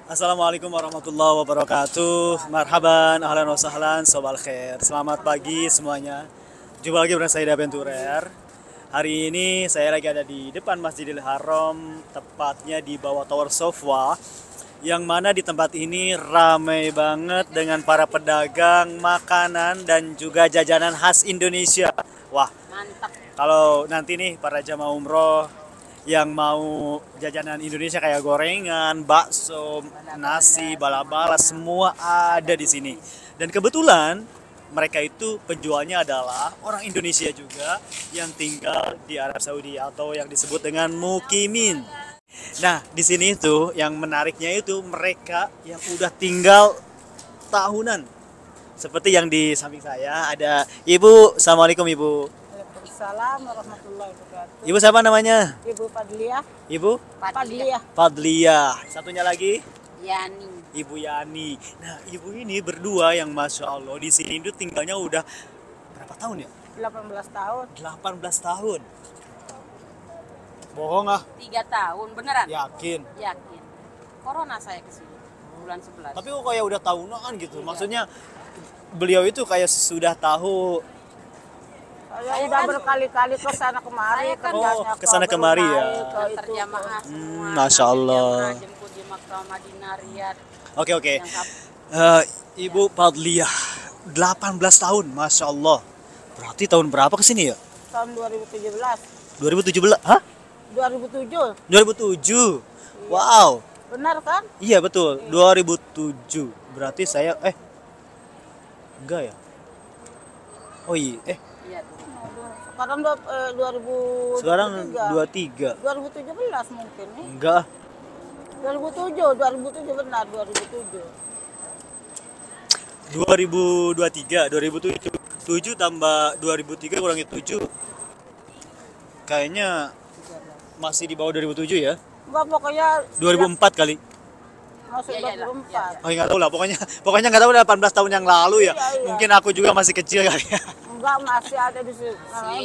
Assalamualaikum warahmatullahi wabarakatuh. Marhaban, ahlan wa sahlan, sobal khair. Selamat pagi semuanya. Jumpa lagi bersama saya Aventurer. Hari ini saya lagi ada di depan Masjidil Haram, tepatnya di bawah Tower Sofwa. Yang mana di tempat ini ramai banget dengan para pedagang makanan dan juga jajanan khas Indonesia. Wah, Mantap. kalau nanti nih para jamaah umroh yang mau jajanan Indonesia kayak gorengan, bakso, nasi, bala-bala semua ada di sini. Dan kebetulan mereka itu penjualnya adalah orang Indonesia juga yang tinggal di Arab Saudi atau yang disebut dengan mukimin. Nah, di sini itu yang menariknya itu mereka yang udah tinggal tahunan. Seperti yang di samping saya ada Ibu. Assalamualaikum Ibu. Waalaikumsalam warahmatullahi wabarakatuh. Ibu siapa namanya? Ibu Fadliah. Ibu Fadliah. Fadliah. Satunya lagi Yani. Ibu Yani. Nah, ibu ini berdua yang masya Allah di sini itu tinggalnya udah berapa tahun ya? 18 tahun. 18 tahun. Bohong ah? 3 tahun, beneran? Yakin. Yakin. Corona saya ke sini bulan 11. Tapi kok kayak udah tahunan gitu. Maksudnya beliau itu kayak sudah tahu. Saya udah berkali-kali ke sana kemari, kan- kerjanya Oh, ke sana kemari ya. Ke terjamaah semua. Masya Allah. Yang jemput di Makkah, Madinah, Riyadh. Oke. Yang kap- Ibu Fadliah 18 tahun, masya Allah. Berarti tahun berapa kesini ya? tahun 2017. 2017? Hah? 2007. 2007. Wow. Benar kan? Iya betul, 2007. Berarti saya enggak ya? Oh iya, Iya. Sekarang 2023. sekarang 23. 2017 mungkin nih. Enggak. 2007 benar 2007. 2023, 2007. 7 tambah 2003 kurangi 7. Kayaknya masih di bawah 2007 ya? Enggak, pokoknya 2004 kali. masuk Iya, 2004. Oh, nggak tahu lah, pokoknya nggak tahu, udah 18 tahun yang lalu ya. Iya. Mungkin aku juga masih kecil kali ya. Enggak, masih ada di sini.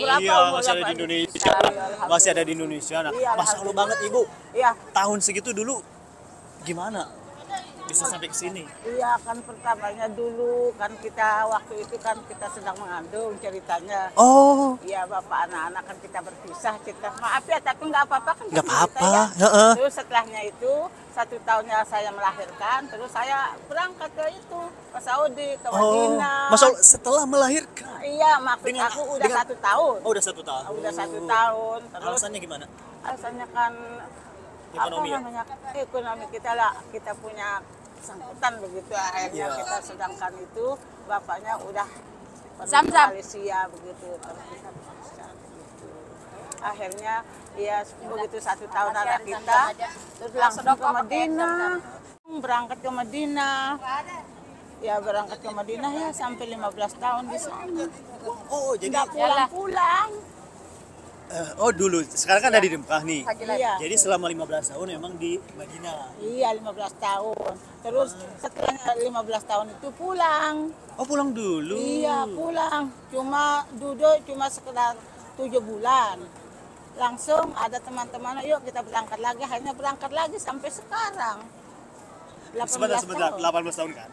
Berapa Iya, umur masih ada berapa di ini? Indonesia. Alhamdulillah. Masih ada di Indonesia. Nah, Iya, Masya Allah banget Ibu. Iya, Tahun segitu dulu gimana bisa sampai ke sini? iya kan pertamanya dulu kan kita waktu itu kan kita sedang mengandung ceritanya. Oh, Iya, bapak anak-anak kan kita berpisah, kita maaf ya tapi nggak apa-apa kan. nggak cerita apa-apa. ya. Heeh. Terus setelahnya itu 1 tahunnya saya melahirkan, terus saya berangkat ke itu ke Saudi, ke Oh, Madinah. Masya Allah, setelah melahirkan. Iya, maksud Dengan- aku udah dengan- 1 tahun. Oh, udah 1 tahun. Udah 1 tahun. Terus Alasannya gimana? alasannya kan Ekonomi ya? apa namanya, ekonomi kita lah, kita punya sangkutan begitu, akhirnya Iya. kita sedangkan itu bapaknya udah pergi ke Zam-zam. Malaysia begitu, terus kita paksa begitu. Akhirnya ya begitu 1 tahun anak kita terus langsung ke Madinah, berangkat ke Madinah. Ya berangkat ke Madinah ya sampai 15 tahun di sana. Oh, jadi Nggak pulang-pulang. oh dulu, sekarang kan ada di Mekah nih. Iya. Jadi selama 15 tahun memang di Madinah. Iya 15 tahun. Terus setelah 15 tahun itu pulang. Oh, pulang dulu. Iya pulang. Cuma duduk cuma sekedar 7 bulan. Langsung ada teman-teman, yuk kita berangkat lagi. Akhirnya berangkat lagi sampai sekarang. 18 Sebentar, tahun. 18 tahun kan?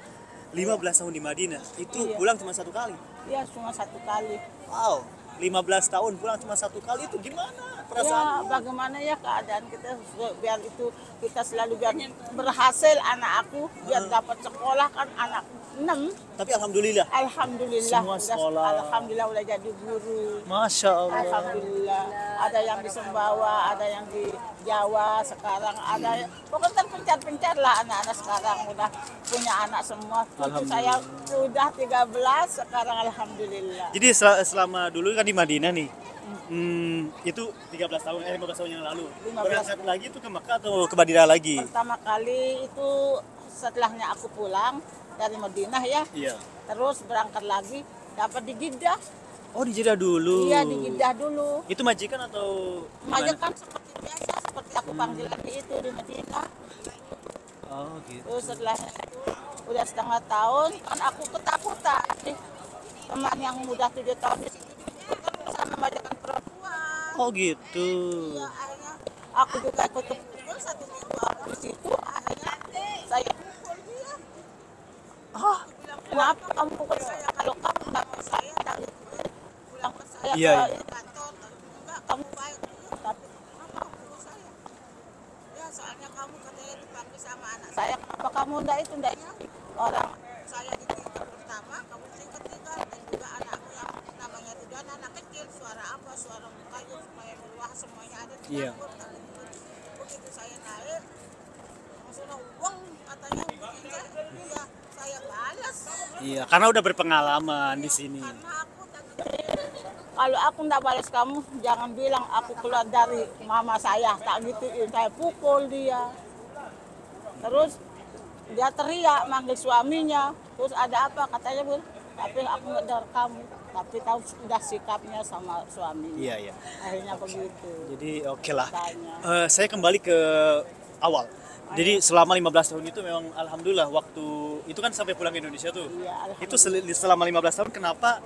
15 tahun di Madinah. Itu Iya. pulang cuma 1 kali. Iya cuma 1 kali. Wow, 15 tahun pulang cuma 1 kali, itu gimana Ya perasaan? bagaimana ya keadaan kita biar itu kita selalu biar berhasil anak aku biar dapat sekolah kan anak 6. Tapi alhamdulillah. Alhamdulillah Semua udah, sekolah. alhamdulillah udah jadi guru. Masya Allah. Alhamdulillah ada yang di Sumbawa, ada yang di Jawa sekarang, ada pokoknya terpencar-pencar lah anak-anak sekarang udah punya anak semua. Cucu saya sudah 13 sekarang alhamdulillah. Jadi selama dulu kan di Madinah nih. Itu 15 tahun yang lalu. 15. Berangkat lagi itu ke Mekah atau ke Madinah lagi? Pertama kali itu setelahnya aku pulang dari Madinah ya, Iya. terus berangkat lagi dapat di Jeddah. Oh, di Jeddah dulu. Iya di Jeddah dulu. Itu majikan atau Maja gimana? kan seperti biasa, seperti aku panggilan itu di Madinah. Oh, gitu. Terus setelah itu udah 1/2 tahun kan aku ketakutan. Teman yang udah 7 tahun di sini kan bersama majikan perempuan. Oh, gitu. Ya, akhirnya aku juga ikut keputusan 1 minggu aku di situ. Akhirnya Saya pukul dia. Bilang, kenapa kamu pukul saya? Kalau kamu nggak mau saya, tak gitu. Pulang ke saya Iya, ke iya. kantor. Enggak, kamu baik. Tapi kenapa kamu pukul saya? Ya soalnya kamu katanya dipanggil sama anak saya. Kenapa kamu enggak itu enggak ini? Orang saya di tingkat pertama, kamu di tingkat tiga, dan juga anakmu yang namanya itu dan anak kecil, suara apa, suara kayu supaya meluah semuanya ada di Iya. dapur. Begitu saya naik, langsung uang katanya iya, saya balas. Iya, karena udah berpengalaman di sini. Karena aku tadi kalau aku nggak balas kamu, jangan bilang aku keluar dari mama saya, tak gituin, saya pukul dia. Terus dia teriak manggil suaminya, terus ada apa katanya Bu, tapi aku nggak dengar kamu, tapi tahu sudah sikapnya sama suaminya. Iya, iya. Akhirnya begitu. Jadi oke lah. Tanya. Saya kembali ke awal. Jadi selama 15 tahun itu memang alhamdulillah waktu itu kan sampai pulang ke Indonesia tuh. Iya, Itu selama 15 tahun kenapa?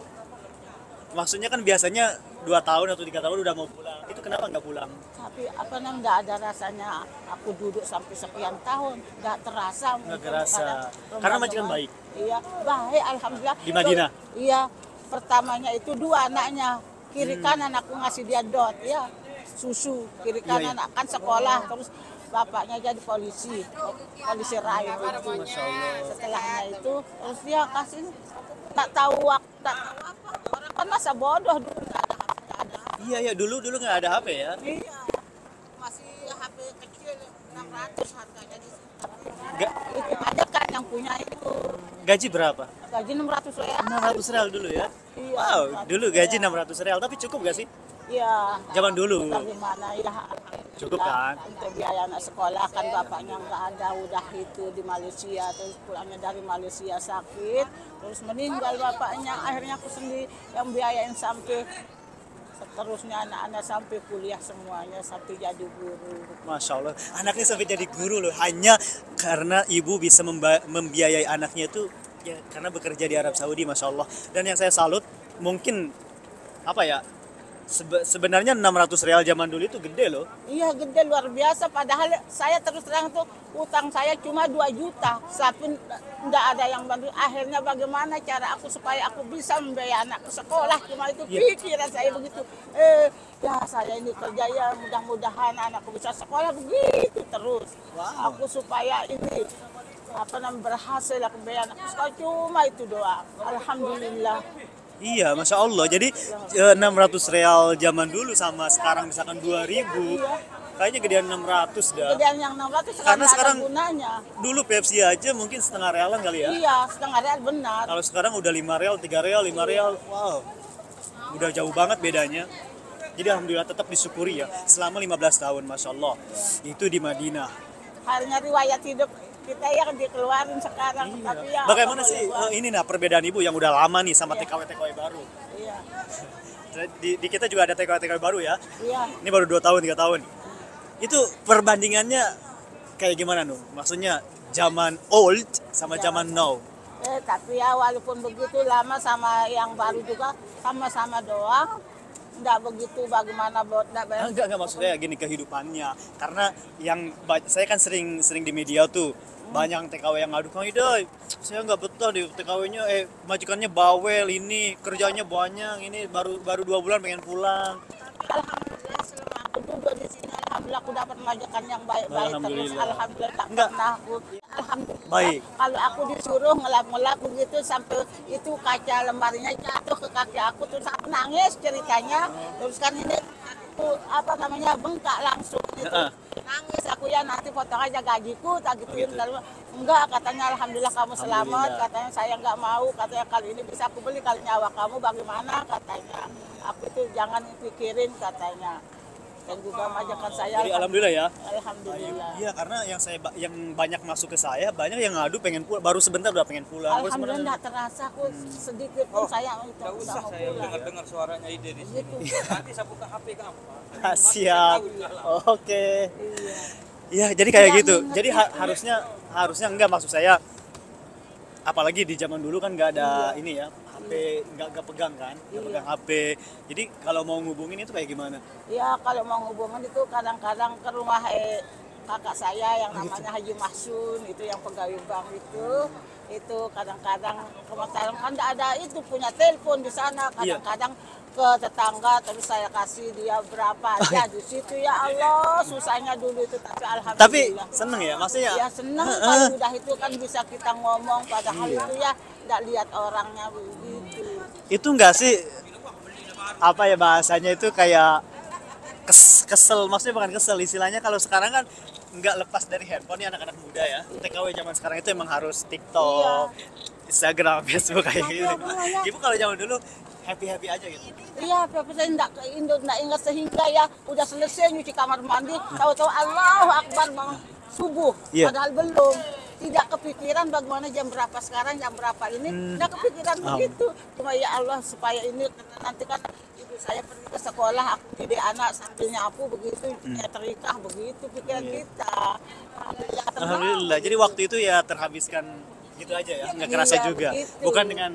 Maksudnya kan biasanya 2 tahun atau 3 tahun udah mau pulang. Itu kenapa nggak pulang? tapi apa namanya nggak ada rasanya aku duduk sampai sekian tahun, nggak terasa. Nggak mungkin kerasa. kadang Karena remaja majikan baik. Iya, baik alhamdulillah. Di Madinah? Iya, pertamanya itu 2 anaknya, kiri kanan aku ngasih dia dot, ya susu, kiri Iya, kanan kan sekolah, terus bapaknya jadi polisi rakyat itu. Setelahnya itu terus dia kasih tak tahu waktu, tak tahu apa, orang kan masa bodoh dulu nggak ada HP, nggak ada. Iya ya, dulu nggak ada HP ya. Iya, masih HP kecil 600 harganya di sini. Ga- Itu aja kan yang punya itu. Gaji berapa? Gaji 600 ya. 600 real dulu ya. Iya. Wow, dulu gaji 600 real, tapi cukup gak sih? Iya. Zaman dulu. Bagaimana ya? Cukup kan? Untuk biaya anak sekolah kan bapaknya nggak ada, udah itu di Malaysia, terus pulangnya dari Malaysia sakit, terus meninggal bapaknya. Akhirnya aku sendiri yang biayain sampai seterusnya anak-anak sampai kuliah semuanya, sampai jadi guru. Masya Allah, anaknya sampai jadi guru loh. Hanya karena ibu bisa membiayai anaknya itu ya karena bekerja di Arab Saudi, Masya Allah. Dan yang saya salut, mungkin apa ya, sebenarnya 600 real zaman dulu itu gede loh. Iya gede luar biasa, padahal saya terus terang tuh utang saya cuma 2 juta, tapi nggak ada yang bantu. Akhirnya bagaimana cara aku supaya aku bisa membiayai anak ke sekolah, cuma itu pikiran saya begitu. Ya saya ini kerja ya mudah-mudahan anakku bisa sekolah begitu terus. Aku supaya ini apa namanya berhasil aku biaya anak sekolah, cuma itu doang. Alhamdulillah. Iya, Masya Allah. Jadi 600 real zaman dulu sama sekarang misalkan 2000, kayaknya gedean 600 dah. Kemudian yang 600 Karena ada sekarang gunanya. dulu Pepsi aja mungkin setengah realan kali ya. Iya, setengah real benar. Kalau sekarang udah 5 real, 3 real, 5 real. Wow. Udah jauh banget bedanya. Jadi alhamdulillah tetap disyukuri ya. Selama 15 tahun, Masya Allah. Itu di Madinah. Halnya riwayat hidup kita yang dikeluarin sekarang. Iya. Tapi ya, Bagaimana apa sih boleh buat. ini nah perbedaan ibu yang udah lama nih sama TKW-TKW baru? Iya, Di kita juga ada TKW-TKW baru ya. iya. Ini baru 2 tahun, 3 tahun. Itu perbandingannya kayak gimana nuh? Maksudnya zaman old sama zaman now. Tapi ya walaupun begitu lama sama yang baru juga sama-sama doang. Nggak begitu bagaimana buat Enggak maksudnya gini kehidupannya. Karena yang saya kan sering di media tuh banyak TKW yang ngadu, Kang Idoy, saya nggak betah di TKW-nya, majikannya bawel, ini kerjanya banyak, ini baru 2 bulan pengen pulang. Alhamdulillah selama aku duduk di sini, alhamdulillah aku dapat majikan yang baik-baik terus. Alhamdulillah. Alhamdulillah tak Enggak. pernah aku. Alhamdulillah. Baik. Kalau aku disuruh ngelap-ngelap begitu sampai itu kaca lemarinya jatuh ke kaki aku, terus aku nangis ceritanya. Terus kan ini aku apa namanya bengkak langsung gitu. Nangis aku ya, nanti potong aja gajiku tak gituin. Lalu enggak, katanya alhamdulillah kamu selamat, Alhamdulillah. katanya saya enggak mau, katanya kali ini bisa aku beli, kali nyawa kamu bagaimana katanya. Aku tuh jangan pikirin katanya. Dan juga majikan saya Jadi alhamdulillah ya. alhamdulillah. Iya, karena yang banyak masuk ke saya, banyak yang ngadu pengen pulang, baru sebentar udah pengen pulang. Terus Alhamdulillah sebenarnya- enggak terasa aku sedikit pun saya itu Nggak usah mau saya pulang. dengar suaranya Ide di sini. Gitu. Nanti saya buka HP kamu. Ah, siap. Oke. Iya. Iya, jadi kayak Nggak gitu. nginget Jadi harusnya enggak, maksud saya, apalagi di zaman dulu kan nggak ada ini ya, HP nggak pegang kan, nggak pegang HP. Jadi kalau mau ngubungin itu kayak gimana? Ya kalau mau hubungan itu kadang-kadang ke rumah kakak saya yang namanya Haji Mahsun itu yang pegawai bank itu kadang-kadang kemarin kan ada itu punya telepon di sana kadang-kadang ke tetangga terus saya kasih dia berapa aja di situ ya Allah susahnya dulu itu tapi alhamdulillah. Tapi seneng ya maksudnya? Ya seneng kalau udah itu kan bisa kita ngomong padahal itu ya nggak lihat orangnya begitu. Itu enggak sih apa ya bahasanya itu kayak kesel, maksudnya bukan kesel, istilahnya kalau sekarang kan nggak lepas dari handphone nih anak-anak muda ya. TKW zaman sekarang itu emang harus TikTok, Instagram, Facebook kayak gitu. Ibu kalau zaman dulu happy aja gitu. Iya, tapi saya enggak ke Indo, enggak ingat sehingga ya udah selesai nyuci kamar mandi, tahu-tahu Allahu Akbar bang subuh, padahal belum. Tidak kepikiran bagaimana jam berapa sekarang, jam berapa ini, enggak kepikiran begitu. Cuma ya Allah supaya ini nanti kan ibu saya pergi ke sekolah, aku didik anak sambilnya aku begitu, nyetrika begitu pikiran kita. Alhamdulillah. Jadi waktu itu ya terhabiskan gitu aja ya, nggak kerasa juga. Begitu. Bukan dengan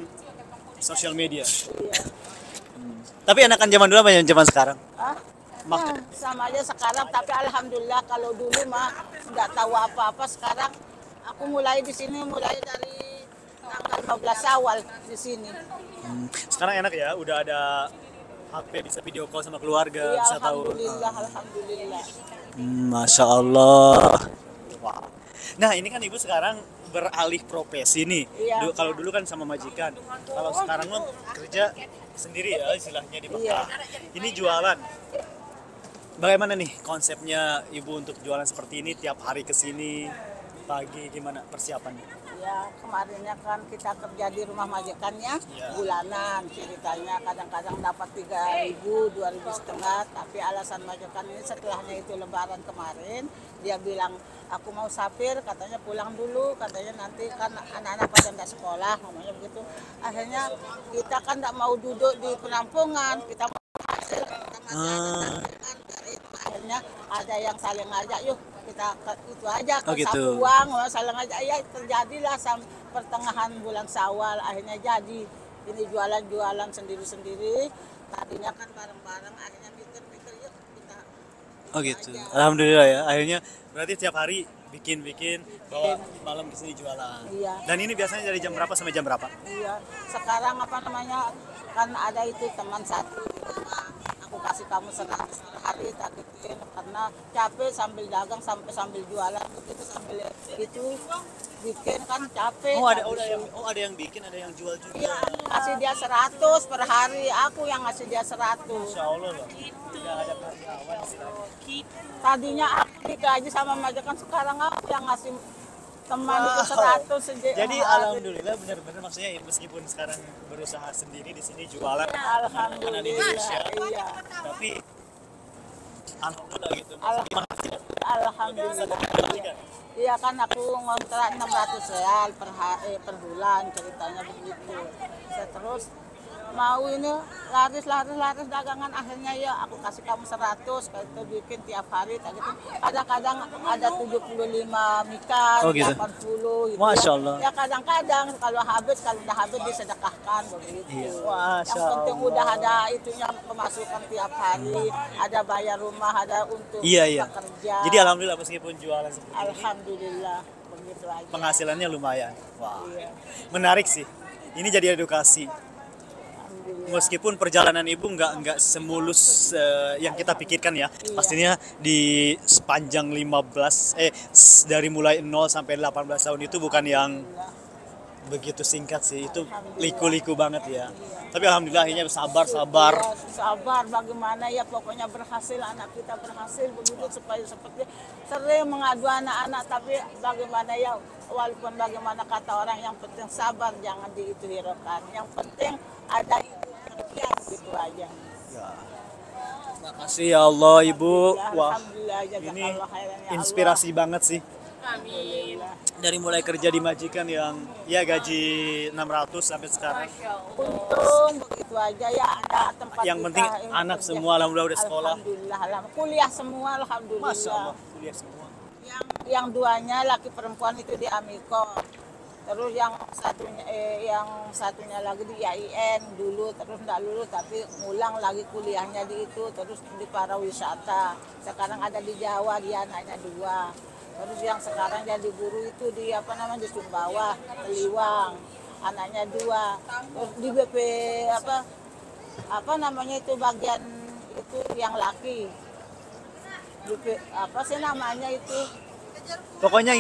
sosial media. Tapi enakan zaman dulu apa yang zaman sekarang? Nah, sama aja sekarang, tapi alhamdulillah kalau dulu mah nggak tahu apa-apa. Sekarang aku mulai di sini mulai dari tanggal 15 awal di sini. Sekarang enak ya, udah ada HP bisa video call sama keluarga, Ya, bisa tahu. alhamdulillah. Masya Allah. Wow. Nah ini kan ibu sekarang beralih profesi nih. Iya. Kalau dulu kan sama majikan. Kalau sekarang lo kerja sendiri ya istilahnya di Mekah. Ini jualan. Bagaimana nih konsepnya ibu untuk jualan seperti ini tiap hari ke sini pagi gimana persiapannya? Ya kemarinnya kan kita kerja di rumah majikannya bulanan ceritanya kadang-kadang dapat 3.000, 2.500 tapi alasan majikan ini setelahnya itu lebaran kemarin dia bilang aku mau sapir katanya pulang dulu katanya nanti kan anak-anak pada nggak sekolah ngomongnya begitu akhirnya kita kan nggak mau duduk di penampungan kita mau hasil akhirnya ada yang saling ngajak yuk kita itu aja ke Sapuang saling ngajak ya terjadilah pertengahan bulan Syawal akhirnya jadi ini jualan sendiri-sendiri tadinya kan bareng-bareng akhirnya mikir yuk kita gitu aja. Alhamdulillah ya akhirnya berarti tiap hari bikin bawa malam ke sini jualan. Dan ini biasanya dari jam berapa sampai jam berapa? Iya sekarang apa namanya kan ada itu teman satu aku kasih kamu 100 per hari tak gituin karena capek sambil dagang sambil jualan begitu sambil itu bikin kan capek. Ada yang bikin ada yang jual juga. Iya kasih dia 100 per hari aku yang ngasih dia 100. Insya Allah loh. Tidak ada karyawan istilahnya. Tadinya aku digaji sama majikan sekarang aku yang ngasih teman itu 100 Jadi alhamdulillah benar-benar maksudnya meskipun sekarang berusaha sendiri di sini jualan makanan Indonesia. Iya. Tapi alhamdulillah gitu. Alhamdulillah. Iya kan aku ngontrak 600 real per bulan ceritanya begitu. Terus mau ini laris dagangan akhirnya ya aku kasih kamu 100 kayak itu bikin tiap hari tak gitu kadang-kadang ada 75 mikan 80 gitu Masya Allah. ya kadang-kadang kalau udah habis disedekahkan begitu Masya yang penting Allah. udah ada itunya pemasukan tiap hari ada bayar rumah ada untuk pekerja Jadi alhamdulillah meskipun jualan seperti ini alhamdulillah begitu aja penghasilannya lumayan. Menarik sih ini jadi edukasi. Meskipun perjalanan ibu nggak semulus yang kita pikirkan ya, pastinya di sepanjang dari mulai 0 sampai 18 tahun itu bukan yang begitu singkat sih, itu liku-liku banget ya. Tapi alhamdulillah akhirnya sabar. Sabar bagaimana ya pokoknya berhasil anak kita berhasil begitu supaya seperti sering mengadu anak-anak tapi bagaimana ya walaupun bagaimana kata orang yang penting sabar jangan hiraukan yang penting ada gitu aja. Makasih ya Allah ibu. Wah Alhamdulillah, ini inspirasi banget sih. Amin. Dari mulai kerja di majikan yang ya gaji 600 sampai sekarang. Untung begitu aja ya ada tempat yang penting anak kerja. Semua alhamdulillah udah sekolah. Alhamdulillah, kuliah semua alhamdulillah. Masya Allah, kuliah semua. Yang duanya laki perempuan itu di Amiko. Terus yang satunya lagi di IAIN dulu, terus nggak lulus tapi ngulang lagi kuliahnya di itu, terus di pariwisata. Sekarang ada di Jawa, dia anaknya 2. Terus yang sekarang jadi guru itu di di Sumbawa, Teliwang, anaknya 2. Terus di BP itu bagian itu yang laki. Apa sih namanya itu? Pokoknya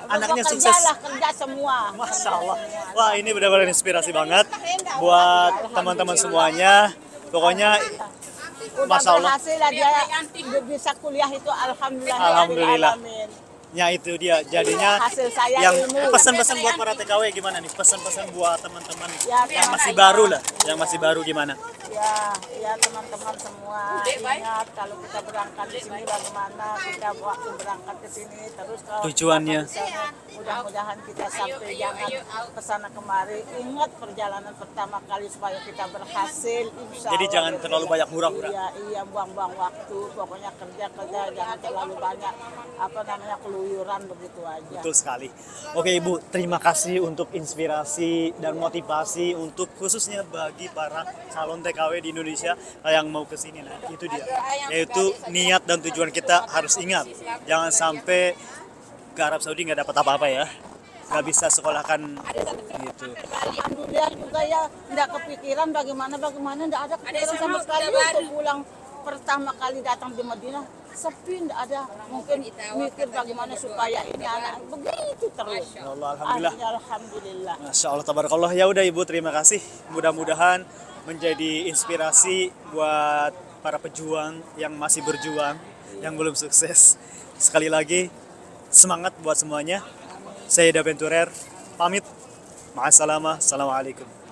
anaknya sukses. Kerja semua. Masya Allah. Wah, ini benar-benar inspirasi banget buat teman-teman semuanya. Pokoknya udah Masya Allah. berhasil lah dia bisa kuliah itu, alhamdulillah. Alhamdulillah. Alamin. Ya itu dia jadinya Hasil saya yang ilmu. pesan-pesan buat para TKW gimana nih? Pesan-pesan buat teman-teman Ya, yang masih baru lah, yang masih baru gimana? Ya teman-teman semua ingat kalau kita berangkat di sini bagaimana kita waktu berangkat ke sini, terus kalau Tujuannya. kita di sana, mudah-mudahan kita sampai jangan kesana kemari. Ingat perjalanan pertama kali supaya kita berhasil. Insya Jadi Allah. jangan terlalu banyak hura-hura. Iya, buang-buang waktu. Pokoknya kerja jangan terlalu banyak keluyuran begitu aja. Betul sekali. Oke Ibu, terima kasih untuk inspirasi dan motivasi untuk khususnya bagi para calon TKW di Indonesia yang mau ke sini. Nah, itu dia. Yaitu niat dan tujuan kita harus ingat. Jangan sampai ke Arab Saudi nggak dapat apa-apa ya. Nggak bisa sekolahkan gitu. Alhamdulillah juga ya, nggak kepikiran bagaimana nggak ada kepikiran sama sekali untuk pulang pertama kali datang di Madinah. Sepi, nggak ada. Mungkin mikir bagaimana supaya ini anak begitu terus. Ya Allah, alhamdulillah. Alhamdulillah. Masya Allah, tabarakallah. Ya udah Ibu, terima kasih. Mudah-mudahan menjadi inspirasi buat para pejuang yang masih berjuang, yang belum sukses. Sekali lagi, semangat buat semuanya. Saya Daventurer, pamit. Ma'assalamah. Assalamualaikum.